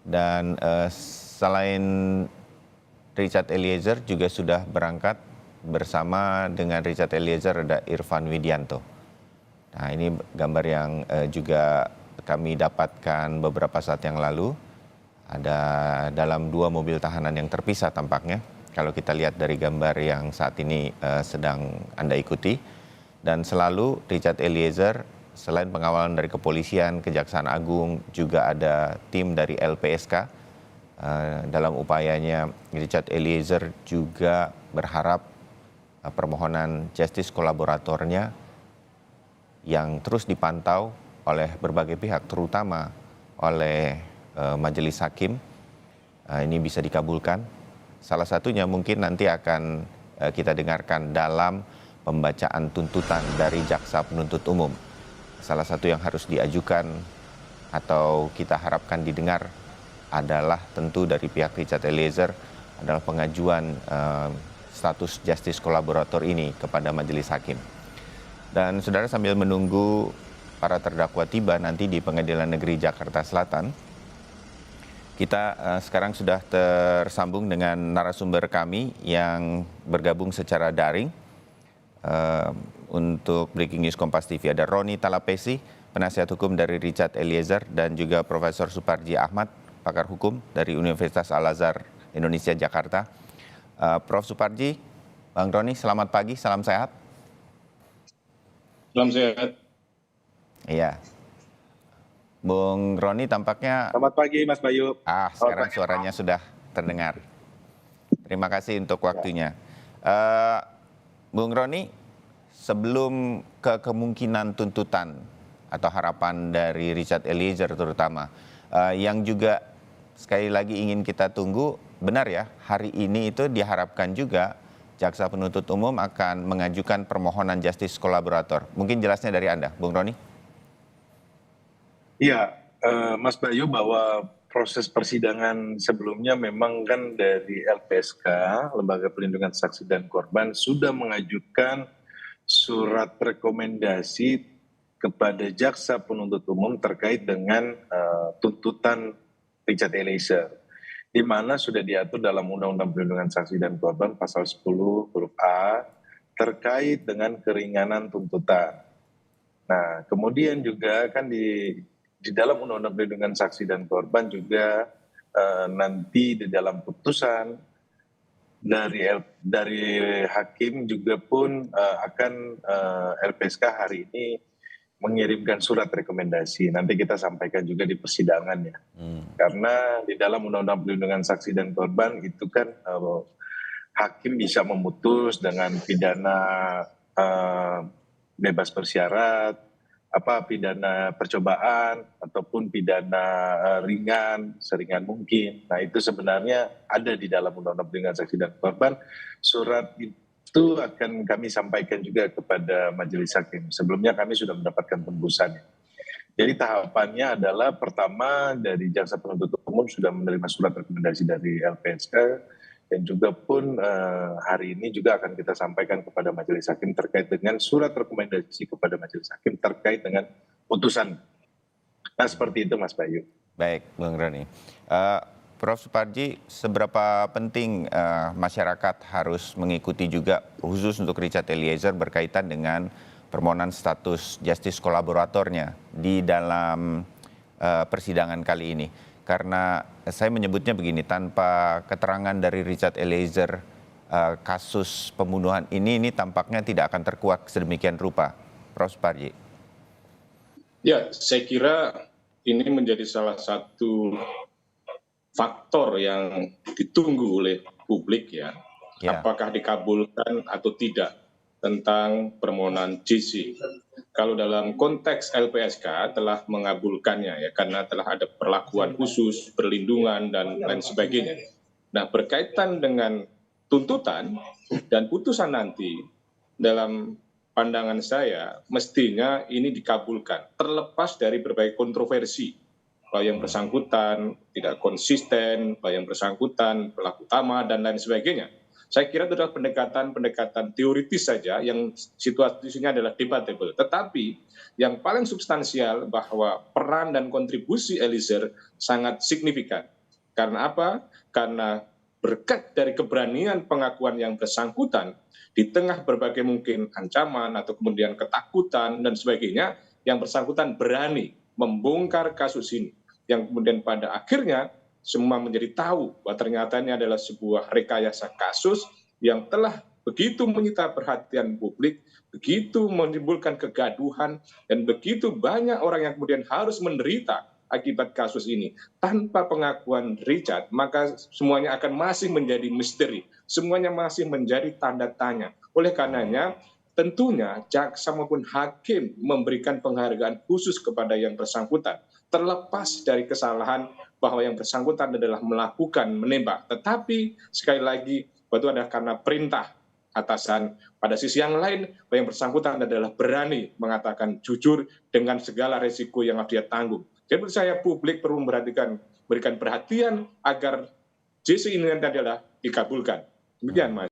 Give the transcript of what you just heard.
Dan selain Richard Eliezer juga sudah berangkat bersama dengan Richard Eliezer ada Irfan Widianto. Nah, ini gambar yang juga kami dapatkan beberapa saat yang lalu. Ada dalam 2 mobil tahanan yang terpisah tampaknya. Kalau kita lihat dari gambar yang saat ini sedang Anda ikuti. Dan selalu Richard Eliezer selain pengawalan dari kepolisian, Kejaksaan Agung, juga ada tim dari LPSK. Dalam upayanya Richard Eliezer juga berharap permohonan justice kolaboratornya yang terus dipantau oleh berbagai pihak, terutama oleh majelis hakim, ini bisa dikabulkan. Salah satunya mungkin nanti akan kita dengarkan dalam pembacaan tuntutan dari jaksa penuntut umum. Salah satu yang harus diajukan atau kita harapkan didengar adalah tentu dari pihak Richard Eliezer adalah pengajuan status justice kolaborator ini kepada majelis hakim. Dan saudara, sambil menunggu para terdakwa tiba nanti di Pengadilan Negeri Jakarta Selatan, kita sekarang sudah tersambung dengan narasumber kami yang bergabung secara daring untuk Breaking News Kompas TV. Ada Roni Talapesi, penasihat hukum dari Richard Eliezer, dan juga Profesor Suparji Ahmad, pakar hukum dari Universitas Al-Azhar Indonesia Jakarta. Prof. Suparji, Bang Roni, selamat pagi, salam sehat. Salam sehat. Iya. Bung Roni tampaknya... Selamat pagi Mas Bayu. Sekarang suaranya sudah terdengar. Terima kasih untuk waktunya. Bung Roni, sebelum ke kemungkinan tuntutan atau harapan dari Richard Eliezer terutama, yang juga sekali lagi ingin kita tunggu, benar ya, hari ini itu diharapkan juga jaksa penuntut umum akan mengajukan permohonan justice kolaborator. Mungkin jelasnya dari Anda, Bung Roni. Iya, Mas Bayu, bahwa proses persidangan sebelumnya memang kan dari LPSK, Lembaga Perlindungan Saksi dan Korban, sudah mengajukan surat rekomendasi kepada jaksa penuntut umum terkait dengan tuntutan Richard Eliezer, di mana sudah diatur dalam Undang-Undang Perlindungan Saksi dan Korban pasal 10 huruf A terkait dengan keringanan tuntutan. Nah, kemudian juga kan di dalam Undang-Undang Perlindungan Saksi dan Korban juga nanti di dalam putusan dari hakim juga pun akan LPSK hari ini mengirimkan surat rekomendasi. Nanti kita sampaikan juga di persidangan ya. Karena di dalam Undang-Undang Perlindungan Saksi dan Korban itu kan hakim bisa memutus dengan pidana bebas bersyarat, pidana percobaan ataupun pidana ringan, seringan mungkin. Nah, itu sebenarnya ada di dalam Undang-Undang Perlindungan Saksi dan Korban. Surat itu akan kami sampaikan juga kepada majelis hakim. Sebelumnya kami sudah mendapatkan tembusannya. Jadi tahapannya adalah pertama dari jaksa penuntut umum sudah menerima surat rekomendasi dari LPSK, dan juga pun hari ini juga akan kita sampaikan kepada majelis hakim terkait dengan surat rekomendasi kepada majelis hakim terkait dengan putusan. Nah, seperti itu Mas Bayu. Baik, Bung Roni. Prof. Suparji, seberapa penting masyarakat harus mengikuti juga khusus untuk Richard Eliezer berkaitan dengan permohonan status justice kolaboratornya di dalam persidangan kali ini? Karena saya menyebutnya begini, tanpa keterangan dari Richard Eliezer, kasus pembunuhan ini tampaknya tidak akan terkuak sedemikian rupa. Prof. Suparji. Ya, saya kira ini menjadi salah satu faktor yang ditunggu oleh publik ya. Apakah dikabulkan atau tidak tentang permohonan JC. Kalau dalam konteks LPSK telah mengabulkannya ya, karena telah ada perlakuan khusus, perlindungan dan lain sebagainya. Nah, berkaitan dengan tuntutan dan putusan nanti, dalam pandangan saya mestinya ini dikabulkan terlepas dari berbagai kontroversi. Bahwa yang bersangkutan tidak konsisten, bahwa yang bersangkutan pelaku utama dan lain sebagainya. Saya kira itu adalah pendekatan teoritis saja yang situasinya adalah debatable. Tetapi yang paling substansial bahwa peran dan kontribusi Eliezer sangat signifikan Karena apa? Karena berkat dari keberanian pengakuan yang bersangkutan, di tengah berbagai mungkin ancaman atau kemudian ketakutan dan sebagainya, yang bersangkutan berani membongkar kasus ini. Yang kemudian pada akhirnya semua menjadi tahu bahwa ternyata ini adalah sebuah rekayasa kasus yang telah begitu menyita perhatian publik, begitu menimbulkan kegaduhan, dan begitu banyak orang yang kemudian harus menderita akibat kasus ini. Tanpa pengakuan Richard, maka semuanya akan masih menjadi misteri. Semuanya masih menjadi tanda tanya. Oleh karenanya, tentunya jaksa maupun hakim memberikan penghargaan khusus kepada yang bersangkutan. Terlepas dari kesalahan bahwa yang bersangkutan adalah melakukan menembak. Tetapi sekali lagi, itu adalah karena perintah atasan. Pada sisi yang lain, yang bersangkutan adalah berani mengatakan jujur dengan segala resiko yang harus dia tanggung. Jadi menurut saya publik perlu berikan perhatian agar JC ini nanti adalah dikabulkan. Demikian, Mas.